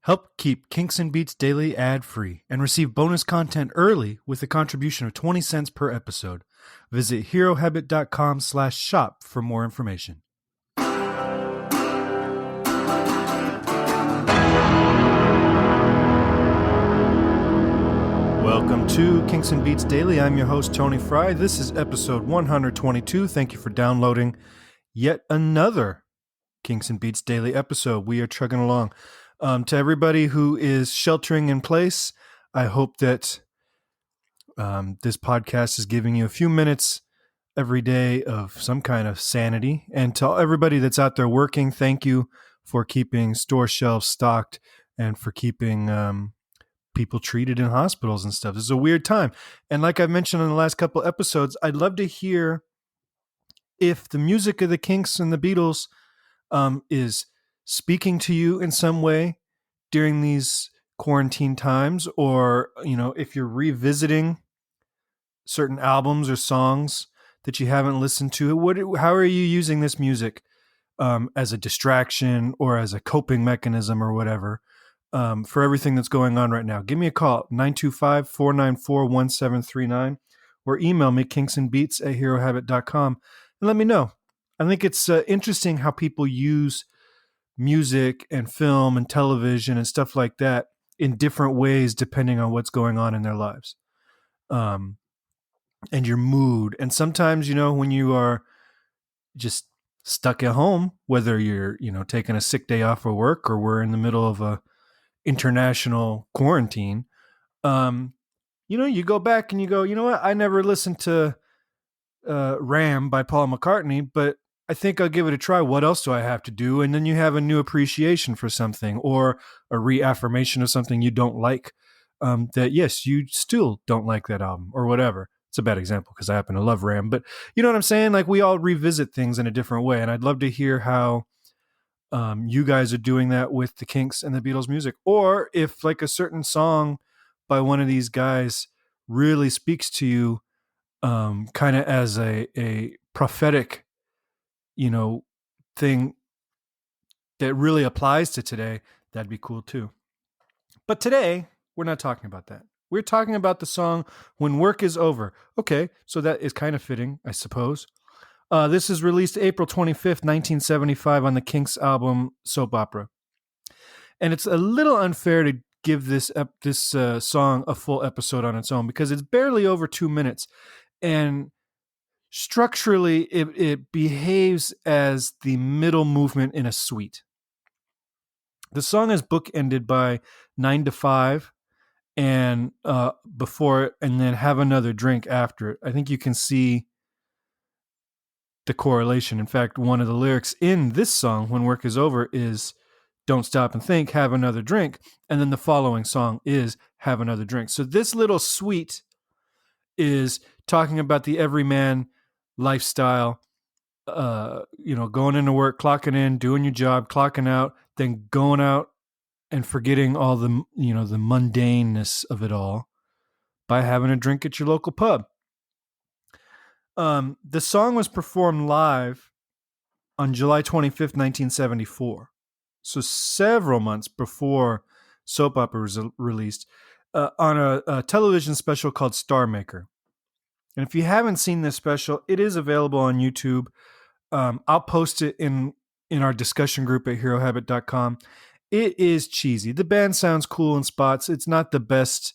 Help keep Kinks and Beats Daily ad-free and receive bonus content early with a contribution of 20 cents per episode. Visit herohabit.com/shop for more information. Welcome to Kinks and Beats Daily. I'm your host, Tony Fry. This is episode 122. Thank you for downloading yet another Kinks and Beats Daily episode. We are chugging along. To everybody who is sheltering in place, I hope that this podcast is giving you a few minutes every day of some kind of sanity. And to everybody that's out there working, thank you for keeping store shelves stocked and for keeping people treated in hospitals and stuff. This is a weird time. And like I've mentioned in the last couple episodes, I'd love to hear if the music of the Kinks and the Beatles is speaking to you in some way during these quarantine times, or, you know, if you're revisiting certain albums or songs that you haven't listened to, how are you using this music as a distraction or as a coping mechanism or whatever for everything that's going on right now? Give me a call, 925-494-1739, or email me, kinksandbeats@herohabit.com, and let me know. I think it's interesting how people use music and film and television and stuff like that in different ways depending on what's going on in their lives and your mood. And sometimes, you know, when you are just stuck at home, whether you're, you know, taking a sick day off of work or we're in the middle of a international quarantine, you know, you go back and you go, you know what, I never listened to Ram by Paul McCartney, but I think I'll give it a try. What else do I have to do? And then you have a new appreciation for something, or a reaffirmation of something you don't like, that yes, you still don't like that album or whatever. It's a bad example because I happen to love Ram, but you know what I'm saying? Like, we all revisit things in a different way. And I'd love to hear how you guys are doing that with the Kinks and the Beatles music, or if like a certain song by one of these guys really speaks to you kind of as a prophetic, you know, thing that really applies to today. That'd be cool too. But today, we're not talking about that. We're talking about the song When Work Is Over. Okay, so that is kind of fitting, I suppose. This is released April 25th, 1975 on the Kinks album Soap Opera. And it's a little unfair to give this song a full episode on its own because it's barely over 2 minutes. And structurally, it behaves as the middle movement in a suite. The song is bookended by 9 to 5 and before it, and then Have Another Drink after it. I think you can see the correlation. In fact, one of the lyrics in this song, When Work Is Over, is Don't Stop and Think, Have Another Drink. And then the following song is Have Another Drink. So this little suite is talking about the everyman lifestyle, you know, going into work, clocking in, doing your job, clocking out, then going out and forgetting all the, you know, the mundaneness of it all by having a drink at your local pub. The song was performed live on July 25th, 1974. So several months before Soap Opera was released, on a television special called Star Maker. And if you haven't seen this special, it is available on YouTube. I'll post it in our discussion group at herohabit.com. It is cheesy. The band sounds cool in spots. It's not the best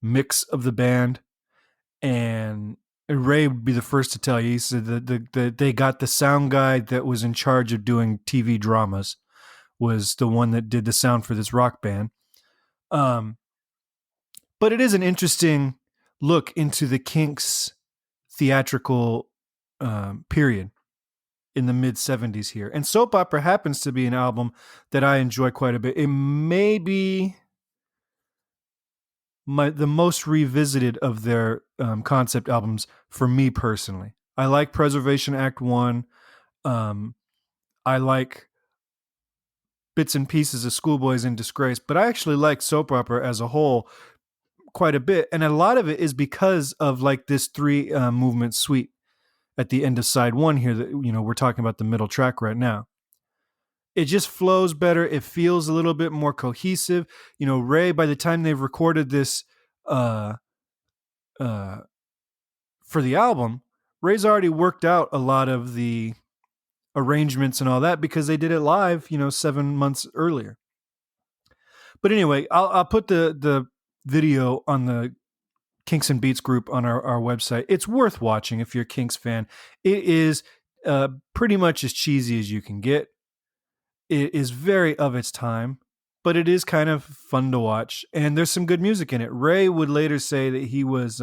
mix of the band. And Ray would be the first to tell you. He said that they got the sound guy that was in charge of doing TV dramas, was the one that did the sound for this rock band. But it is an interesting look into the Kinks' theatrical period in the mid-70s here. And Soap Opera happens to be an album that I enjoy quite a bit. It may be the most revisited of their concept albums for me personally. I like Preservation Act 1. I like bits and pieces of Schoolboys in Disgrace, but I actually like Soap Opera as a whole quite a bit. And a lot of it is because of like this three movement suite at the end of side one here that, you know, we're talking about the middle track right now. it just flows better. It feels a little bit more cohesive. Ray, by the time they've recorded this uh, uh, for the album, Ray's already worked out a lot of the arrangements and all that because they did it live, 7 months earlier. But anyway, I'll put the video on the Kinks and Beats group on our website. It's worth watching if you're a Kinks fan. It is pretty much as cheesy as you can get. It is very of its time, but it is kind of fun to watch. And there's some good music in it. Ray would later say that he was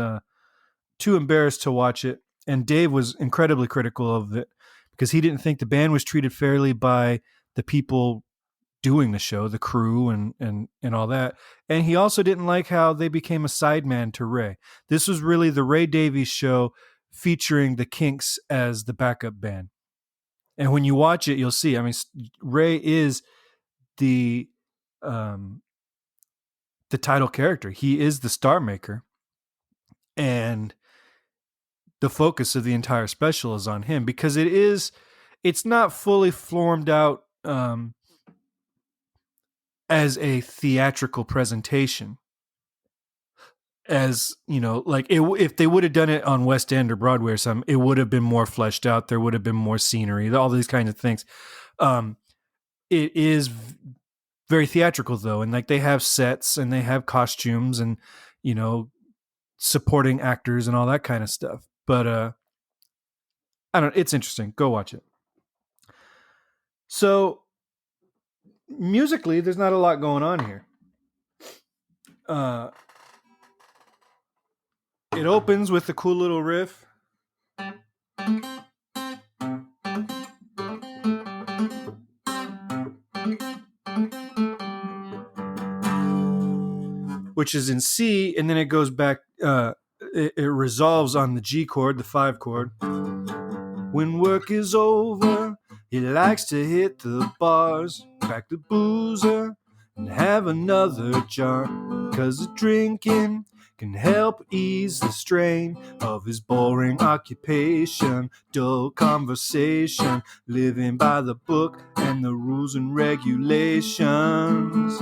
too embarrassed to watch it. And Dave was incredibly critical of it because he didn't think the band was treated fairly by the people doing the show, the crew and all that. And he also didn't like how they became a sideman to Ray. This was really the Ray Davies show featuring the Kinks as the backup band. And when you watch it, you'll see. I mean, Ray is the title character. He is the star maker, and the focus of the entire special is on him because it's not fully formed out as a theatrical presentation. As like if they would have done it on West End or Broadway or something, it would have been more fleshed out. There would have been more scenery, all these kinds of things. It is very theatrical though, and like they have sets and they have costumes and supporting actors and all that kind of stuff. But I don't. It's interesting. Go watch it. So musically, there's not a lot going on here. It opens with a cool little riff. Which is in C, and then it goes back, it resolves on the G chord, the 5 chord. When work is over, he likes to hit the bars, crack the boozer, and have another jar. 'Cause the drinking can help ease the strain of his boring occupation, dull conversation, living by the book and the rules and regulations.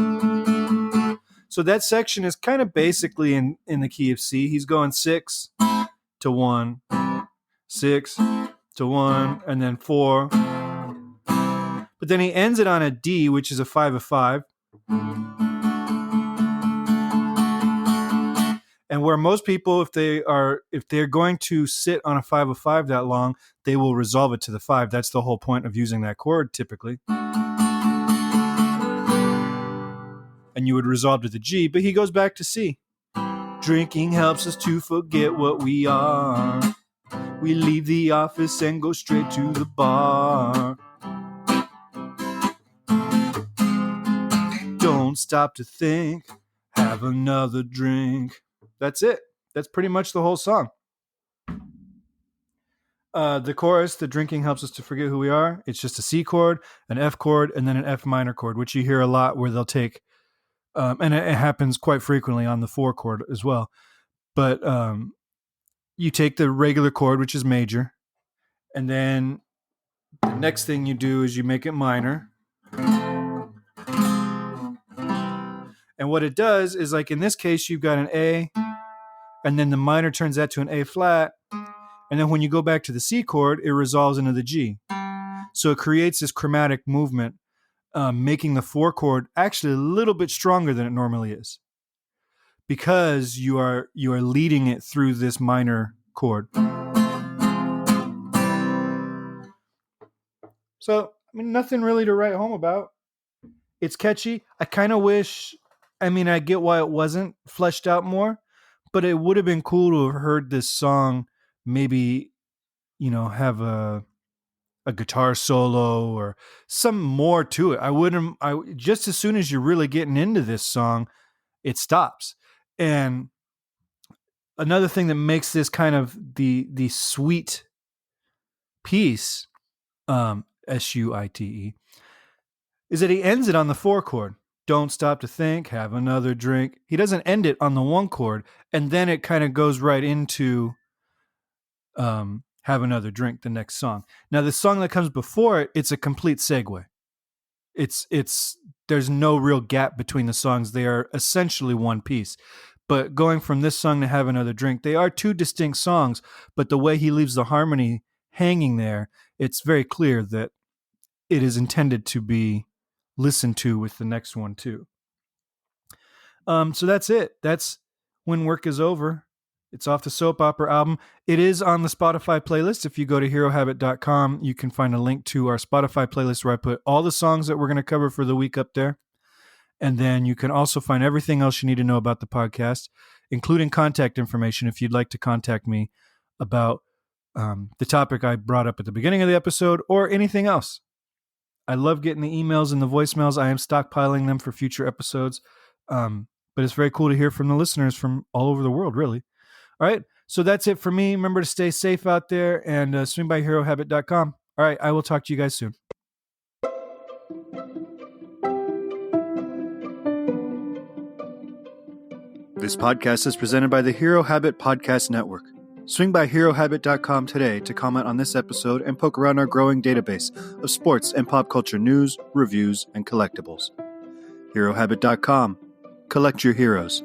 So that section is kind of basically in the key of C. He's going 6 to 1, 6 to 1, and then 4. But then he ends it on a D, which is a 5 of 5. And where most people, if they're going to sit on a 5 of 5 that long, they will resolve it to the 5. That's the whole point of using that chord typically. And you would resolve to the G, but he goes back to C. Drinking helps us to forget what we are. We leave the office and go straight to the bar. Don't stop to think, have another drink. That's it. That's pretty much the whole song. The chorus, the drinking helps us to forget who we are. It's just a C chord, an F chord, and then an F minor chord, which you hear a lot where they'll take, and it happens quite frequently on the 4 chord as well. But you take the regular chord, which is major, and then the next thing you do is you make it minor. And what it does is, like in this case, you've got an A, and then the minor turns that to an A flat. And then when you go back to the C chord, it resolves into the G. So it creates this chromatic movement, making the 4 chord actually a little bit stronger than it normally is, because you are leading it through this minor chord. So, I mean, nothing really to write home about. It's catchy. I kind of wish, I get why it wasn't fleshed out more, but it would have been cool to have heard this song maybe, have a guitar solo or some more to it. Just as soon as you're really getting into this song, it stops. And another thing that makes this kind of the sweet piece, SUITE, is that he ends it on the 4 chord. Don't stop to think, have another drink. He doesn't end it on the 1 chord, and then it kind of goes right into have another drink, the next song. Now, the song that comes before it, it's a complete segue. It's there's no real gap between the songs. They are essentially one piece. But going from this song to Have Another Drink, they are two distinct songs, but the way he leaves the harmony hanging there, it's very clear that it is intended to be listened to with the next one too. So that's it. That's When Work Is Over. It's off the Soap Opera album. It is on the Spotify playlist. If you go to herohabit.com, you can find a link to our Spotify playlist where I put all the songs that we're going to cover for the week up there. And then you can also find everything else you need to know about the podcast, including contact information if you'd like to contact me about the topic I brought up at the beginning of the episode or anything else. I love getting the emails and the voicemails. I am stockpiling them for future episodes. But it's very cool to hear from the listeners from all over the world, really. All right. So that's it for me. Remember to stay safe out there and swing by herohabit.com. All right. I will talk to you guys soon. This podcast is presented by the Hero Habit Podcast Network. Swing by herohabit.com today to comment on this episode and poke around our growing database of sports and pop culture news, reviews, and collectibles. herohabit.com. Collect your heroes.